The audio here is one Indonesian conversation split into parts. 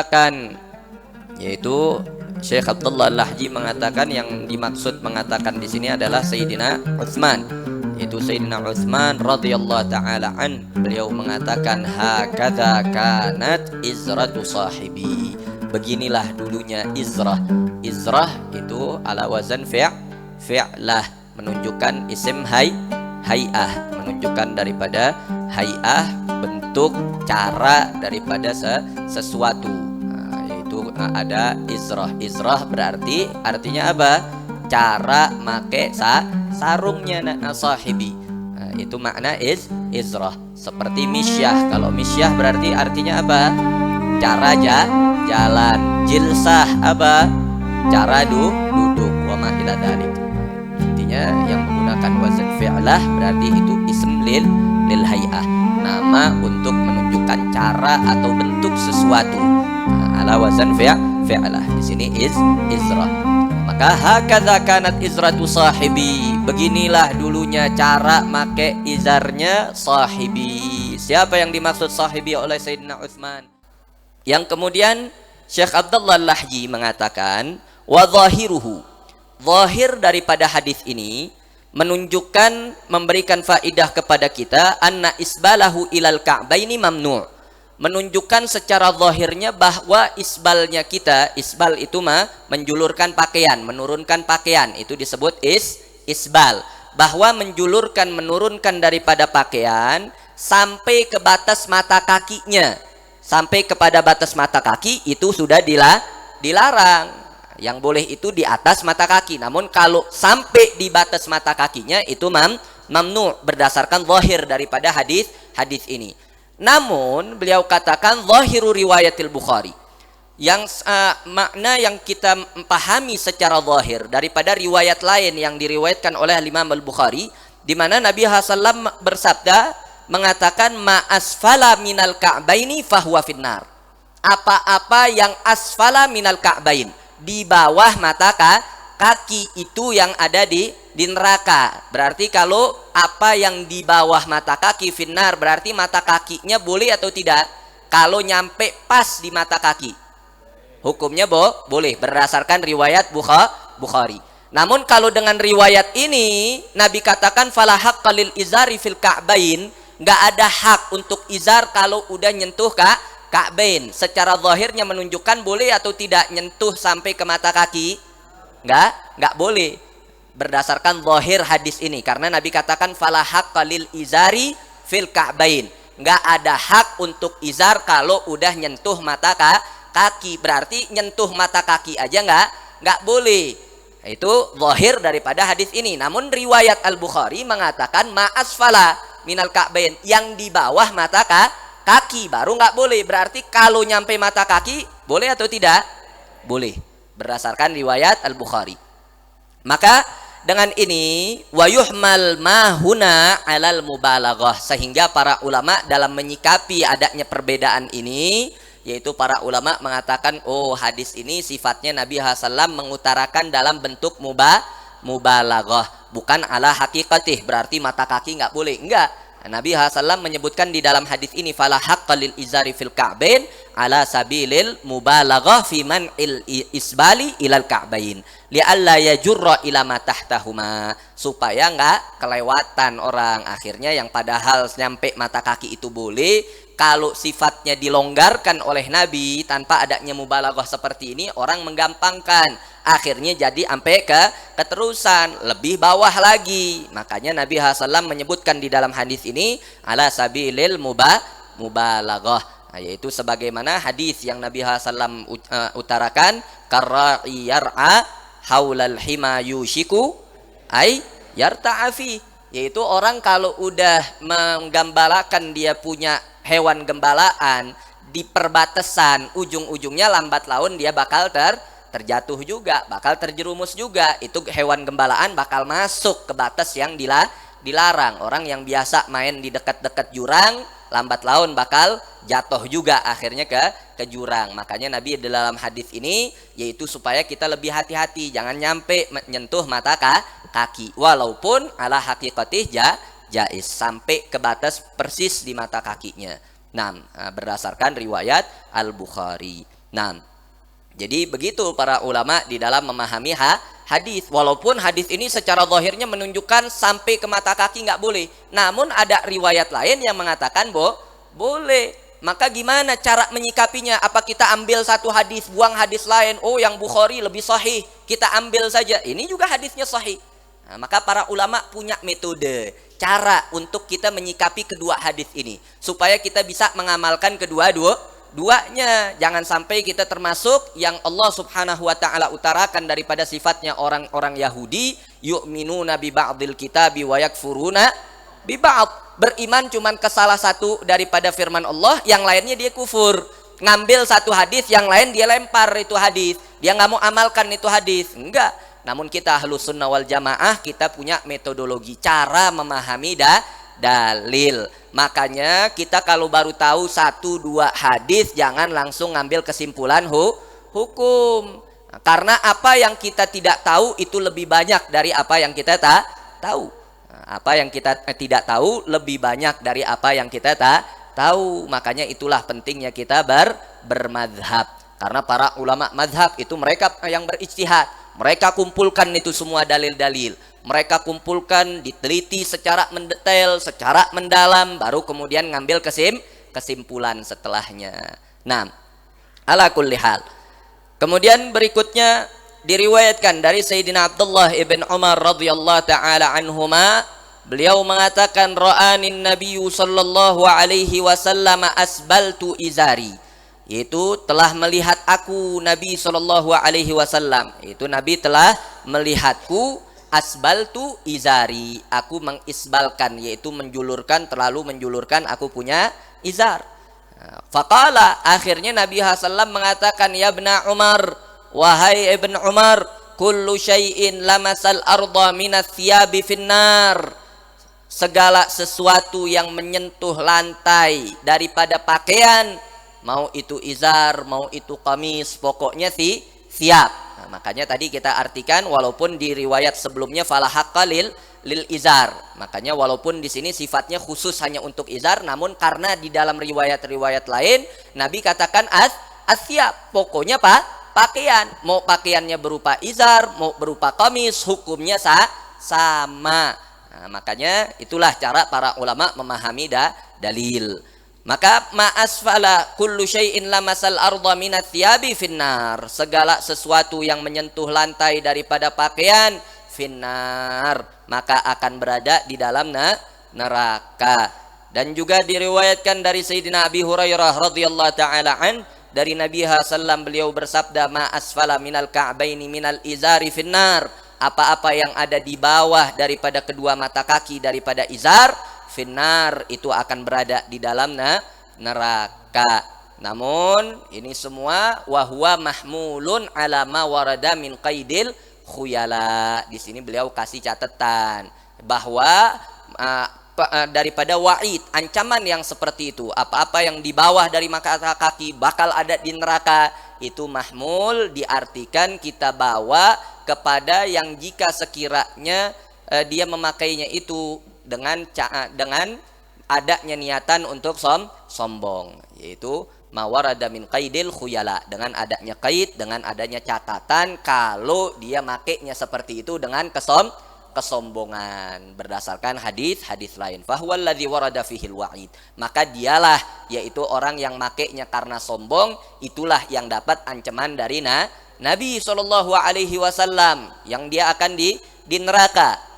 Akan yaitu Syekh Abdullah Al-Lahji mengatakan yang dimaksud mengatakan di sini adalah Sayyidina Utsman, yaitu Sayyidina Utsman radhiyallahu taala an. Beliau mengatakan hakadza kanat izratu sahibi. Beginilah dulunya izrah. Izrah itu ala wazan fi'lah, menunjukkan isim hay'ah, menunjukkan daripada hay'ah, bentuk, cara daripada sesuatu. Ada izrah. Izrah berarti artinya apa? Cara make sarungnya sahibi. Itu makna izrah. Seperti misyah. Kalau misyah berarti artinya apa? Cara jalan. Jilsah apa? Cara duduk. Wa ma ila dzalik. Intinya yang menggunakan wazan fi'lah berarti itu ism lil hay'ah. Nama untuk menunjukkan cara atau bentuk sesuatu. Ala wazan fi'lah. Di sini izrah. Maka hakadza kanat izratu sahibi. Beginilah dulunya cara make izarnya sahibi. Siapa yang dimaksud sahibi oleh Sayyidina Utsman? Yang kemudian Syekh Abdullah Al-Lahji mengatakan wa zahiruhu. Zahir daripada hadis ini menunjukkan, memberikan faidah kepada kita anna isbalahu ilal ka'baini mamnu'. Menunjukkan secara zahirnya bahwa isbalnya kita, isbal itu menjulurkan pakaian, menurunkan pakaian, itu disebut isbal. Bahwa menurunkan daripada pakaian sampai ke batas mata kakinya, sampai kepada batas mata kaki itu sudah dilarang. Yang boleh itu di atas mata kaki. Namun kalau sampai di batas mata kakinya itu mamnu berdasarkan zahir daripada hadis ini. Namun beliau katakan zahiru riwayatil Bukhari. Yang makna yang kita pahami secara zahir daripada riwayat lain yang diriwayatkan oleh Imam Al-Bukhari, di mana Nabi SAW bersabda mengatakan ma asfala minal ka'baini fahuwa finnar. Apa-apa yang asfala minal ka'bain, di bawah mata kaki itu yang ada di neraka. Berarti kalau apa yang di bawah mata kaki finnar, berarti mata kakinya boleh atau tidak? Kalau nyampe pas di mata kaki, hukumnya boleh berdasarkan riwayat Bukhari. Namun kalau dengan riwayat ini Nabi katakan fala haqqa lil izari fil ka'bain, nggak ada hak untuk izar kalau udah nyentuh ka'bain. Secara zahirnya menunjukkan boleh atau tidak nyentuh sampai ke mata kaki? Nggak boleh berdasarkan zahir hadis ini, karena Nabi katakan fala haqqa lil izari fil ka'bain. Nggak ada hak untuk izar kalau udah nyentuh mata kaki. Berarti nyentuh mata kaki aja nggak boleh. Itu zahir daripada hadis ini. Namun riwayat Al-Bukhari mengatakan ma asfala minal ka'bain, yang di bawah mata kaki baru nggak boleh. Berarti kalau nyampe mata kaki boleh atau tidak? Boleh berdasarkan riwayat Al-Bukhari. Maka dengan ini wa yuhmal mahuna alal mubalaghah, sehingga para ulama dalam menyikapi adanya perbedaan ini, yaitu para ulama mengatakan hadis ini sifatnya Nabi SAW mengutarakan dalam bentuk mubalaghah, bukan ala hakikatih, berarti mata kaki nggak boleh. Enggak, Nabi SAW menyebutkan di dalam hadis ini fala haqqa lil izari fil ka'bain ala sabilil mubalaghah fi man'il isbali ilal ka'bain li'alla yajurra ila ma tahtahuma, supaya enggak kelewatan orang. Akhirnya yang padahal nyampe mata kaki itu boleh, kalau sifatnya dilonggarkan oleh Nabi tanpa adanya mubalaghah seperti ini, orang menggampangkan, akhirnya jadi sampai ke keterusan lebih bawah lagi. Makanya Nabi SAW menyebutkan di dalam hadis ini ala sabilil mubalaghah, yaitu sebagaimana hadis yang Nabi SAW utarakan karra'i yar'a haulal hima yushiku ay yarta'afi, yaitu orang kalau udah menggambalakan dia punya hewan gembalaan di perbatasan, ujung-ujungnya lambat laun dia bakal terjatuh juga, bakal terjerumus juga. Itu hewan gembalaan bakal masuk ke batas yang dilarang. Orang yang biasa main di dekat-dekat jurang, lambat laun bakal jatuh juga akhirnya ke jurang. Makanya Nabi dalam hadis ini yaitu supaya kita lebih hati-hati, jangan nyampe menyentuh mata kaki, walaupun ala hakikatih jais, sampai ke batas persis di mata kakinya. Nah, berdasarkan riwayat Al-Bukhari. Nah, jadi begitu para ulama di dalam memahami hadis. Walaupun hadis ini secara zahirnya menunjukkan sampai ke mata kaki nggak boleh. Namun ada riwayat lain yang mengatakan boleh. Maka gimana cara menyikapinya? Apa kita ambil satu hadis, buang hadis lain? Oh, yang Bukhari lebih sahih, kita ambil saja. Ini juga hadisnya sahih. Nah, maka para ulama punya metode, cara untuk kita menyikapi kedua hadis ini. Supaya kita bisa mengamalkan duanya. Jangan sampai kita termasuk yang Allah subhanahu wa ta'ala utarakan daripada sifatnya orang-orang Yahudi. Yu'minuna bi ba'dil kitabi wa yakfuruna bi ba'd. Beriman cuman ke salah satu daripada firman Allah, yang lainnya dia kufur. Ngambil satu hadis, yang lain dia lempar itu hadis. Dia nggak mau amalkan itu hadis. Enggak. Namun kita Ahlus Sunnah wal Jamaah, kita punya metodologi cara memahami dalil. Makanya kita kalau baru tahu 1-2 hadis, jangan langsung ngambil kesimpulan hukum. Karena apa yang kita tidak tahu itu lebih banyak dari apa yang kita tahu. Apa yang kita tidak tahu lebih banyak dari apa yang kita tahu. Makanya itulah pentingnya kita bermadhab. Karena para ulama madhab itu mereka yang berijtihad. Mereka kumpulkan itu semua dalil-dalil. Mereka kumpulkan, diteliti secara mendetail, secara mendalam, baru kemudian ngambil kesimpulan setelahnya. Nah, ala kulli hal. Kemudian berikutnya diriwayatkan dari Sayyidina Abdullah ibn Umar radhiyallahu ta'ala anhuma, beliau mengatakan ra'anin nabiyyu sallallahu alaihi wasallam asbaltu izari, yaitu telah melihat aku Nabi sallallahu alaihi wasallam, itu Nabi telah melihatku, asbaltu izari, aku mengisbalkan, yaitu menjulurkan, terlalu menjulurkan aku punya izar. Faqala, akhirnya Nabi sallallahu mengatakan, ya ibna Umar, wahai ibn Umar, kullu syai'in lamasal arda minas thiyabi finnar, segala sesuatu yang menyentuh lantai daripada pakaian, mau itu izar, mau itu kamis, pokoknya siap. Nah, makanya tadi kita artikan walaupun di riwayat sebelumnya fala haqqa lil izar. Makanya walaupun di sini sifatnya khusus hanya untuk izar, namun karena di dalam riwayat-riwayat lain Nabi katakan as-siap, pokoknya pakaian, mau pakaiannya berupa izar, mau berupa kamis, hukumnya sama. Nah, makanya itulah cara para ulama memahami dalil. Maka ma'asfala kullu syai'in lamasal arda minat thiyabi finnar, segala sesuatu yang menyentuh lantai daripada pakaian finnar, maka akan berada di dalam neraka. Dan juga diriwayatkan dari Sayyidina Abi Hurairah radhiyallahu ta'ala an, dari Nabi sallam beliau bersabda, ma asfala minal ka'baini minal izari finnar, apa-apa yang ada di bawah daripada kedua mata kaki daripada izar, finnar, itu akan berada di dalam neraka. Namun ini semua wahwa mahmulun ala ma warada min qaidil khuyala. Di sini beliau kasih catatan bahwa daripada wa'id, ancaman yang seperti itu, apa-apa yang di bawah dari mata kaki bakal ada di neraka, itu mahmul diartikan kita bawa kepada yang jika sekiranya dia memakainya itu dengan adanya niatan untuk sombong, yaitu mawarada min qaidil khuyala, dengan adanya qaid, dengan adanya catatan kalau dia makainya seperti itu dengan kesombongan berdasarkan hadis lain. Fahuwallazi warada fihil wa'id, maka dialah, yaitu orang yang makainya karena sombong, itulah yang dapat ancaman dari Nabi sallallahu alaihi wasallam, yang dia akan di neraka.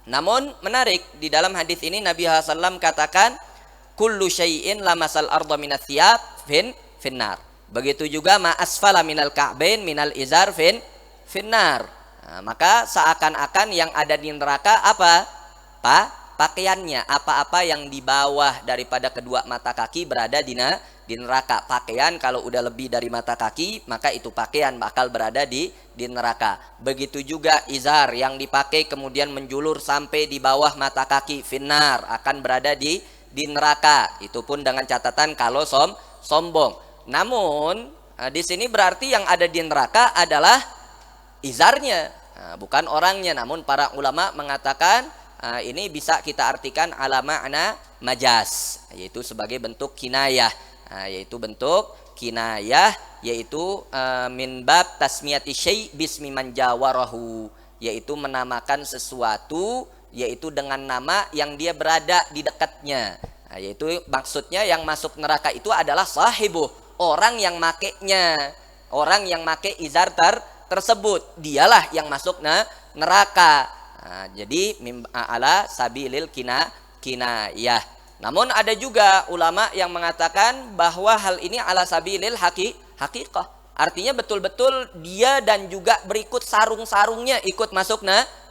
Namun menarik, di dalam hadis ini Nabi sallallahu katakan kullu syai'in lamasal arda minats thiyab finnar. Begitu juga ma asfala minal ka'bain minal izar finnar. Nah, maka seakan-akan yang ada di neraka apa? Pakaiannya, apa-apa yang di bawah daripada kedua mata kaki berada di neraka. Pakaian kalau udah lebih dari mata kaki, maka itu pakaian bakal berada di neraka. Begitu juga izar yang dipakai kemudian menjulur sampai di bawah mata kaki, finnar, akan berada di neraka. Itu pun dengan catatan kalau sombong. Namun di sini berarti yang ada di neraka adalah izarnya, bukan orangnya. Namun para ulama mengatakan ini bisa kita artikan ala ma'na majas, yaitu sebagai bentuk kinayah, yaitu bentuk kinayah, yaitu min bab tasmiyati syai' bismi man jawarahu, yaitu menamakan sesuatu yaitu dengan nama yang dia berada di dekatnya. Nah, yaitu maksudnya yang masuk neraka itu adalah sahibuh, orang yang makainya, orang yang make izar tersebut, dialah yang masuk neraka. Nah, jadi ala sabilil kinayah. Namun ada juga ulama yang mengatakan bahwa hal ini ala sabilil haqiqah. Artinya betul-betul dia dan juga berikut sarung-sarungnya ikut masuk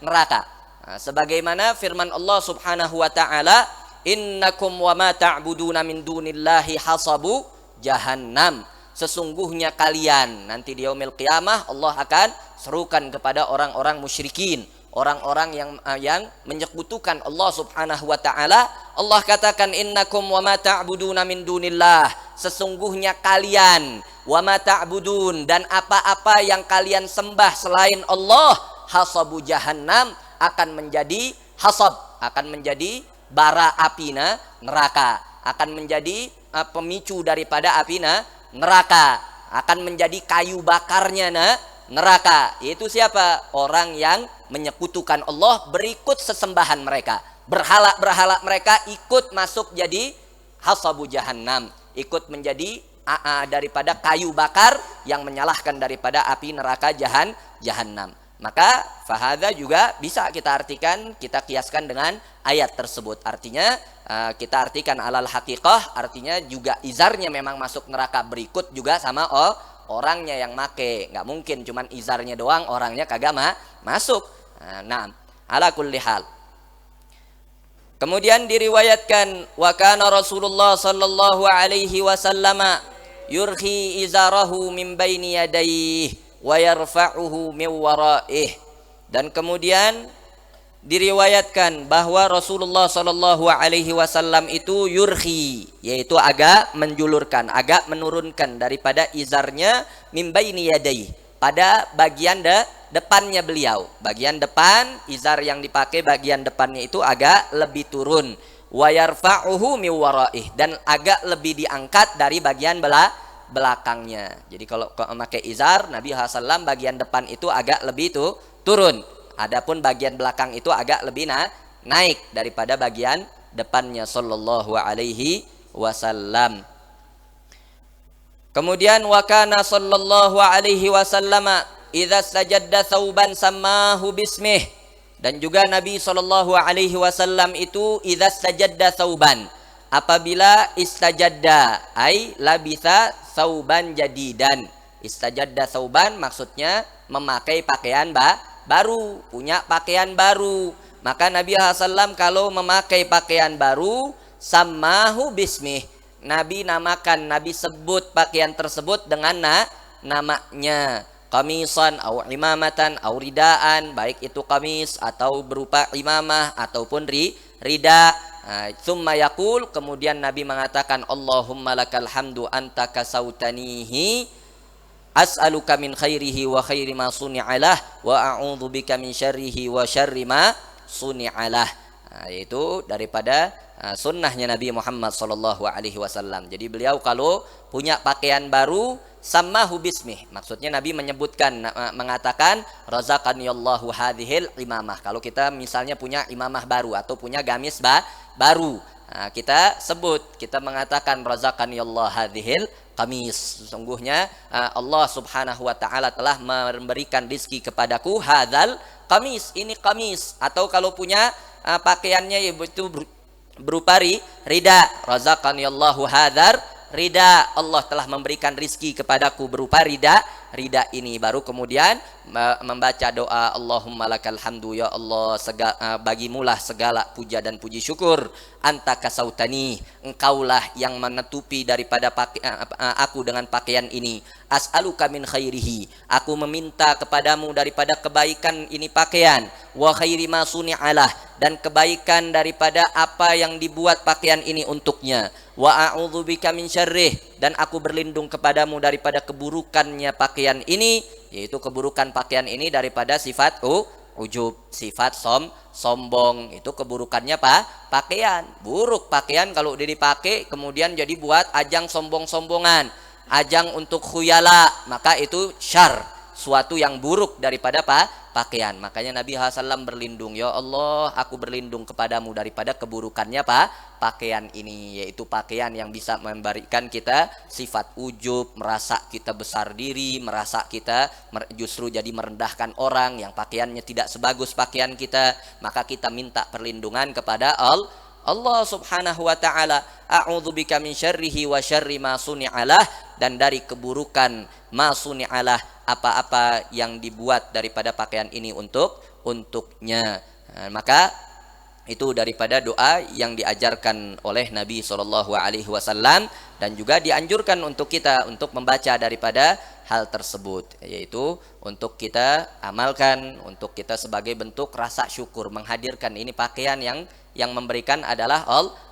neraka. Nah, sebagaimana firman Allah Subhanahu wa taala, innakum wa ma ta'buduna min dunillahi hasabu jahannam. Sesungguhnya kalian nanti di yaumil qiyamah Allah akan serukan kepada orang-orang musyrikin, orang-orang yang menyekutukan Allah Subhanahu wa taala. Allah katakan innakum wa ma ta'buduna min dunillah, sesungguhnya kalian wa ma ta'budun, dan apa-apa yang kalian sembah selain Allah, hasabu jahannam, akan menjadi hasab, akan menjadi bara api neraka, akan menjadi pemicu daripada api neraka, akan menjadi kayu bakarnya neraka. Yaitu siapa? Orang yang menyekutukan Allah, berikut sesembahan mereka, berhala-berhala mereka ikut masuk jadi hasabu jahannam, ikut menjadi daripada kayu bakar yang menyalahkan daripada api neraka jahannam. Maka fahadha juga bisa kita artikan, kita kiaskan dengan ayat tersebut. Artinya kita artikan alal haqiqah, artinya juga izarnya memang masuk neraka, berikut juga sama orangnya yang make. Nggak mungkin cuman izarnya doang, orangnya kagak masuk. Nah, ala kulli hal. Kemudian diriwayatkan wa kana Rasulullah sallallahu alaihi wasallam yurhi izarahu min baini yadayhi wa yarfa'uhu min wara'ih. Dan kemudian diriwayatkan bahwa Rasulullah sallallahu alaihi wasallam itu yurhi, yaitu agak menjulurkan, agak menurunkan daripada izarnya min baini yadayhi, pada bagian depannya beliau. Bagian depan izar yang dipakai, bagian depannya itu agak lebih turun. Wa yarfa'uhu min wara'ih, dan agak lebih diangkat dari bagian belakangnya. Jadi kalau memakai izar Nabi SAW bagian depan itu agak lebih turun. Adapun bagian belakang itu agak lebih naik daripada bagian depannya sallallahu alaihi wasallam. Kemudian wa kana sallallahu alaihi wasallam idza sajadda thawban sammahu bismih. Dan juga Nabi sallallahu alaihi wasallam itu idza sajadda thawban, apabila istajadda ay labitha thawban jadidan. Istajadda thawban maksudnya memakai pakaian baru, punya pakaian baru. Maka Nabi SAW kalau memakai pakaian baru, sammahu bismih, Nabi namakan, Nabi sebut pakaian tersebut dengan namanya. Qamisan au imamatan au ridaan, baik itu kamis atau berupa imamah ataupun rida. Tsumma yaqul, kemudian Nabi mengatakan Allahumma lakal hamdu anta kasautanihi as'aluka min khairihi wa khairi ma suni'alah wa a'udzu bika min syarrihi wa syarri ma suni'alah. Yaitu daripada sunnahnya Nabi Muhammad sallallahu alaihi wasallam. Jadi beliau kalau punya pakaian baru sammahu bismih, maksudnya Nabi menyebutkan, mengatakan razaqaniyallahu hadhil imamah. Kalau kita misalnya punya imamah baru atau punya gamis baru, kita sebut, kita mengatakan razaqaniyallahu hadhil qamis, sesungguhnya Allah Subhanahu wa taala telah memberikan rizki kepadaku hadzal qamis, ini qamis. Atau kalau punya pakaiannya yaitu berupa rida, razaqaniyallahu hadzal rida, Allah telah memberikan rizki kepadaku berupa rida ini. Baru kemudian membaca doa Allahumma lakal hamdu, ya Allah bagimulah segala puja dan puji syukur, anta kasautani, engkaulah yang menutupi daripada aku dengan pakaian ini, as'aluka min khairihi, aku meminta kepadamu daripada kebaikan ini pakaian, wa khairi ma suni'alah, dan kebaikan daripada apa yang dibuat pakaian ini untuknya, wa a'udzubika min syarrih, dan aku berlindung kepadamu daripada keburukannya pakaian ini, yaitu keburukan pakaian ini daripada sifat ujub, sifat sombong. Itu keburukannya pakaian buruk. Pakaian kalau udah dipakai kemudian jadi buat ajang sombong-sombongan, ajang untuk khuyala, maka itu syar, suatu yang buruk daripada pakaian. Makanya Nabi SAW berlindung, ya Allah, aku berlindung kepadamu daripada keburukannya pakaian ini, yaitu pakaian yang bisa memberikan kita sifat ujub, merasa kita besar diri, merasa kita justru jadi merendahkan orang yang pakaiannya tidak sebagus pakaian kita. Maka kita minta perlindungan kepada Allah subhanahu wa ta'ala. A'udzubika min syarrihi wa syarri ma suni'alah, dan dari keburukan ma suni'alah, apa-apa yang dibuat daripada pakaian ini untuknya. Nah, maka itu daripada doa yang diajarkan oleh Nabi SAW, dan juga dianjurkan untuk kita untuk membaca daripada hal tersebut, yaitu untuk kita amalkan, untuk kita sebagai bentuk rasa syukur, menghadirkan ini pakaian yang memberikan adalah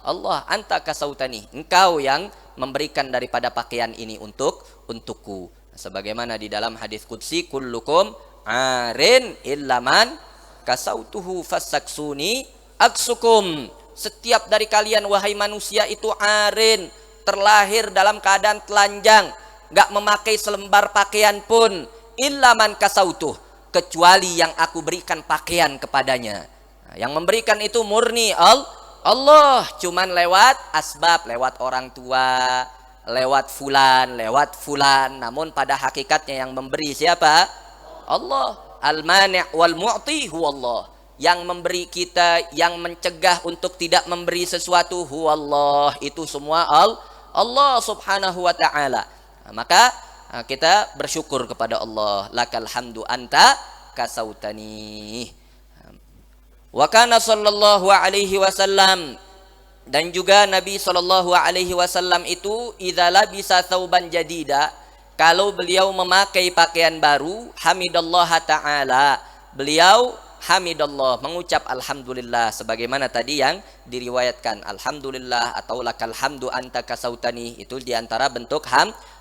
Allah. Anta kasautani, engkau yang memberikan daripada pakaian ini untukku. Sebagaimana di dalam hadis qudsi, kullukum arin illa man kasautuhu fasaksuni aksukum. Setiap dari kalian wahai manusia itu arin, terlahir dalam keadaan telanjang, gak memakai selembar pakaian pun, illa man kasautuh, kecuali yang aku berikan pakaian kepadanya. Nah, yang memberikan itu murni Allah, cuman lewat asbab, lewat orang tua, lewat fulan, namun pada hakikatnya yang memberi siapa? Allah. Al-mani' wal mu'ti huwallah. Yang memberi kita, yang mencegah untuk tidak memberi sesuatu huwallah. Itu semua Allah subhanahu wa ta'ala. Nah, maka kita bersyukur kepada Allah. Lakal hamdu anta kasautani. Wa kana sallallahu alaihi wasallam, dan juga Nabi sallallahu alaihi wasallam itu idza labisa thawban jadida, kalau beliau memakai pakaian baru, hamidallah ta'ala, beliau hamidallah, mengucap alhamdulillah, sebagaimana tadi yang diriwayatkan alhamdulillah atau lakal hamdu anta kasautani, itu diantara bentuk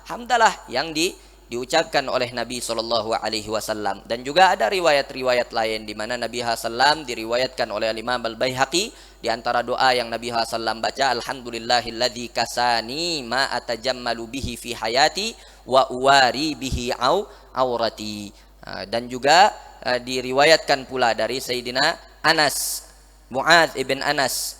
hamdalah yang diucapkan oleh Nabi SAW. Dan juga ada riwayat-riwayat lain di mana Nabi SAW diriwayatkan oleh Imam Al-Baihaqi, di antara doa yang Nabi SAW baca, alhamdulillahilladzi kasani ma atajammalu bihi fi hayati wa uwari bihi aurati. Dan juga diriwayatkan pula dari Sayyidina Anas, Mu'adz ibn Anas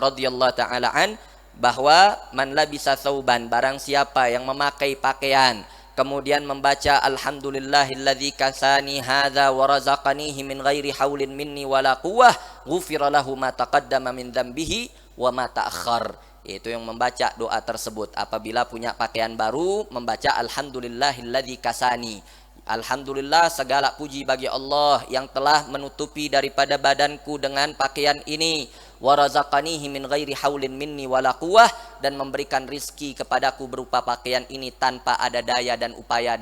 radhiyallahu ta'ala an, bahwa man labisa thawban, barang siapa yang memakai pakaian kemudian membaca alhamdulillahilladzi kasani hadza wa razaqanihi min ghairi haulin minni wala quwwah ghufira lahu ma taqaddama min dzambihi wa ma ta'akhkhar. Itu yang membaca doa tersebut apabila punya pakaian baru, membaca alhamdulillahilladzi kasani, alhamdulillah segala puji bagi Allah yang telah menutupi daripada badanku dengan pakaian ini, wa razaqanihi min ghairi haulin minni wala quwwah, dan memberikan rizki kepadaku berupa pakaian ini tanpa ada daya dan upaya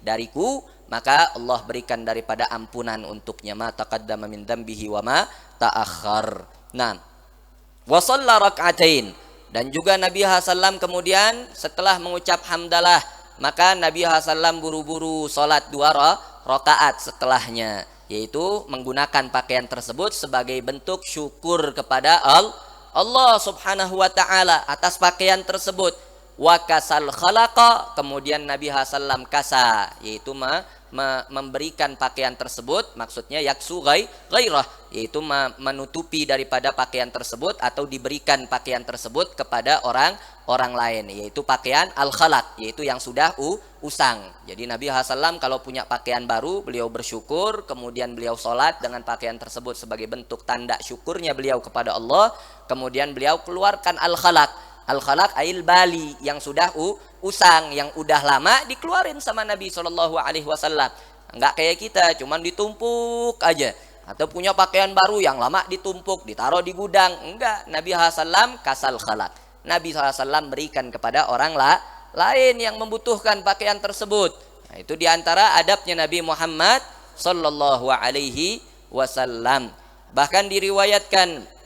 dariku, maka Allah berikan daripada ampunan untuknya, ma taqaddama min dzambihi wa ma ta'akhkhar. Nah, wa shalla rak'atain, dan juga Nabi SAW kemudian setelah mengucap hamdalah, maka Nabi SAW buru-buru sholat 2 rakaat setelahnya, yaitu menggunakan pakaian tersebut sebagai bentuk syukur kepada Allah subhanahu wa ta'ala atas pakaian tersebut. Wa kasal khalaqa, kemudian Nabi SAW kasa, yaitu memberikan pakaian tersebut, maksudnya yaksu ghairah, yaitu menutupi daripada pakaian tersebut atau diberikan pakaian tersebut kepada orang lain, yaitu pakaian al-khalaq, yaitu yang sudah usang. Jadi Nabi SAW kalau punya pakaian baru, beliau bersyukur, kemudian beliau sholat dengan pakaian tersebut sebagai bentuk tanda syukurnya beliau kepada Allah. Kemudian beliau keluarkan al-khalaq. Al-khalaq ail bali, yang sudah usang, yang udah lama dikeluarin sama Nabi SAW. Enggak kayak kita, cuman ditumpuk aja. Atau punya pakaian baru yang lama ditumpuk, ditaruh di gudang. Enggak, Nabi SAW kasal khalaq. Nabi SAW berikan kepada orang lain yang membutuhkan pakaian tersebut. Nah, itu diantara adabnya Nabi Muhammad SAW. Bahkan diriwayatkan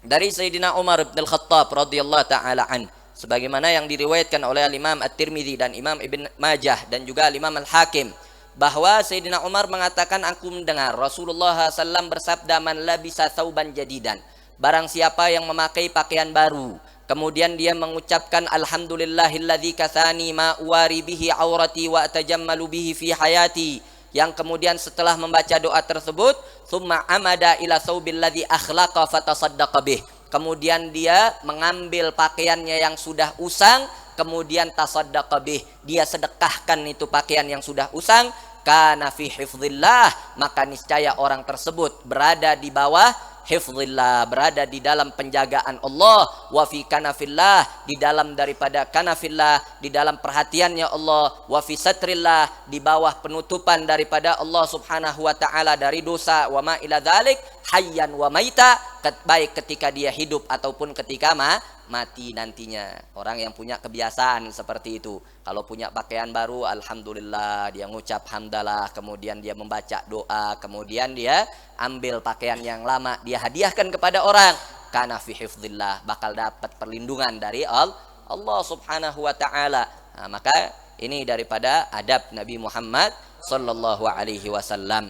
dari Sayyidina Umar bin Al-Khattab radhiyallahu ta'ala an, sebagaimana yang diriwayatkan oleh Imam At-Tirmidzi dan Imam Ibn Majah dan juga Imam Al-Hakim, bahwa Sayyidina Umar mengatakan, aku mendengar Rasulullah SAW bersabda, man labisa thawban jadidan, barang siapa yang memakai pakaian baru, Kemudian dia mengucapkan alhamdulillahilladzi kathani ma uwari bihi aurati wa atajammalu bihi fi hayati. Yang kemudian setelah membaca doa tersebut, summa amada ila thawbil ladzi akhlaqa fatasaddaqa bih. Kemudian dia mengambil pakaiannya yang sudah usang, kemudian tasaddaqa bih, dia sedekahkan itu pakaian yang sudah usang. Kana fi hifdzillah, maka niscaya orang tersebut berada di bawah hifdzillah, berada di dalam penjagaan Allah. Wa fi kanafillah, di dalam daripada kanafillah, di dalam perhatiannya Allah. Wa fi satrillah, di bawah penutupan daripada Allah subhanahu wa ta'ala dari dosa. Wa ma ila dzalik hayyan wa maita, baik ketika dia hidup ataupun ketika mati nantinya. Orang yang punya kebiasaan seperti itu, kalau punya pakaian baru, alhamdulillah, dia ngucap hamdalah, kemudian dia membaca doa, kemudian dia ambil pakaian yang lama, dia hadiahkan kepada orang. Kana fi hifdzillah, bakal dapat perlindungan dari Allah subhanahu wa ta'ala. Nah, maka ini daripada adab Nabi Muhammad sallallahu alaihi wasallam.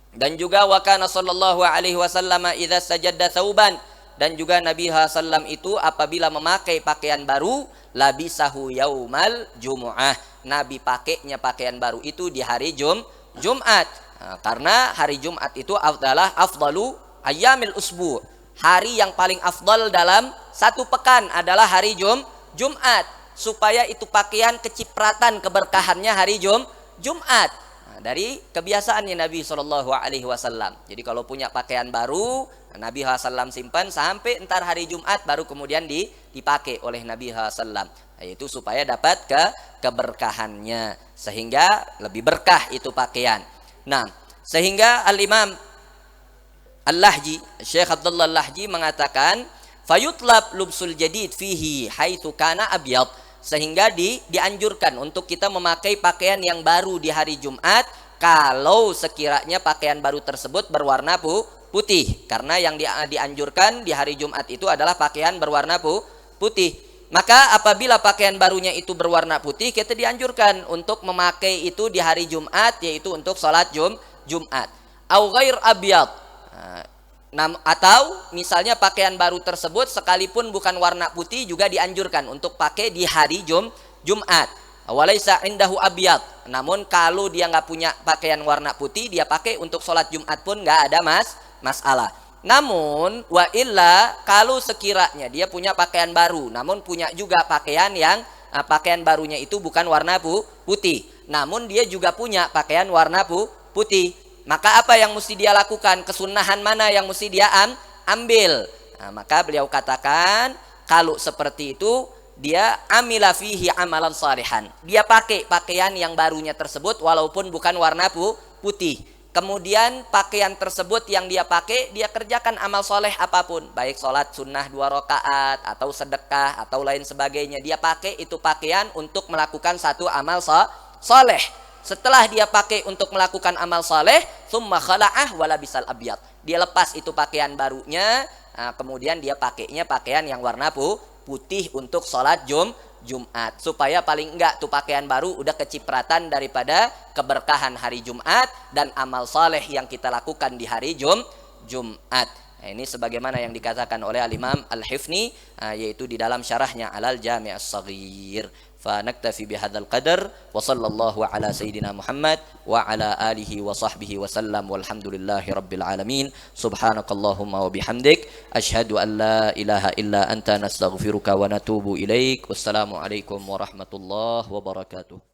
Dan juga wa kana sallallahu alaihi wasallam idza sajadda thauban, dan juga Nabi SAW itu apabila memakai pakaian baru, labisahu yaumal jumu'ah, Nabi pakainya pakaian baru itu di hari Jumat. Nah, karena hari Jumat itu adalah afdalu ayyamil usbu', hari yang paling afdal dalam satu pekan adalah hari Jumat, supaya itu pakaian kecipratan keberkahannya hari Jumat. Dari kebiasaannya Nabi SAW. Jadi kalau punya pakaian baru, Nabi SAW simpan sampai entar hari Jumat, baru kemudian dipakai oleh Nabi SAW. Yaitu supaya dapat keberkahannya, sehingga lebih berkah itu pakaian. Nah, sehingga Al-Imam Al-Lahji, Syekh Abdullah Al-Lahji mengatakan, fayutlab lubsul jadid fihi haitsu kana abyad, sehingga dianjurkan untuk kita memakai pakaian yang baru di hari Jumat kalau sekiranya pakaian baru tersebut berwarna putih, karena yang dianjurkan di hari Jumat itu adalah pakaian berwarna putih. Maka apabila pakaian barunya itu berwarna putih, kita dianjurkan untuk memakai itu di hari Jumat, yaitu untuk sholat Jumat. Au ghair abyad, atau misalnya pakaian baru tersebut sekalipun bukan warna putih juga dianjurkan untuk pakai di hari Jumat. Walaysa indahu abyad, namun kalau dia nggak punya pakaian warna putih, dia pakai untuk sholat Jumat pun nggak ada masalah. Namun wa illa, kalau sekiranya dia punya pakaian baru, namun punya juga pakaian yang pakaian barunya itu bukan warna putih, namun dia juga punya pakaian warna putih, maka apa yang mesti dia lakukan? Kesunahan mana yang mesti dia ambil? Nah, maka beliau katakan, kalau seperti itu, dia amila fihi amalan salihan. Dia pakai pakaian yang barunya tersebut walaupun bukan warna putih. Kemudian pakaian tersebut yang dia pakai, dia kerjakan amal soleh apapun, baik sholat sunnah 2 rakaat atau sedekah atau lain sebagainya. Dia pakai itu pakaian untuk melakukan satu amal soleh. Setelah dia pakai untuk melakukan amal saleh, summa khala'ah wala bisal abyad, dia lepas itu pakaian barunya, kemudian dia pakainya pakaian yang warna putih untuk sholat Jumat, supaya paling enggak tuh pakaian baru udah kecipratan daripada keberkahan hari Jumat dan amal saleh yang kita lakukan di hari Jumat. Nah, ini sebagaimana yang dikatakan oleh Al-Imam Al-Hifni, yaitu di dalam syarahnya Alal Jami' As-Saghir. فنكتفي بهذا القدر وصلى الله على سيدنا محمد وعلى آله وصحبه وسلم والحمد لله رب العالمين سبحانك اللهم وبحمدك أشهد أن لا إله إلا أنت نستغفرك ونتوب إليك والسلام عليكم ورحمة الله وبركاته.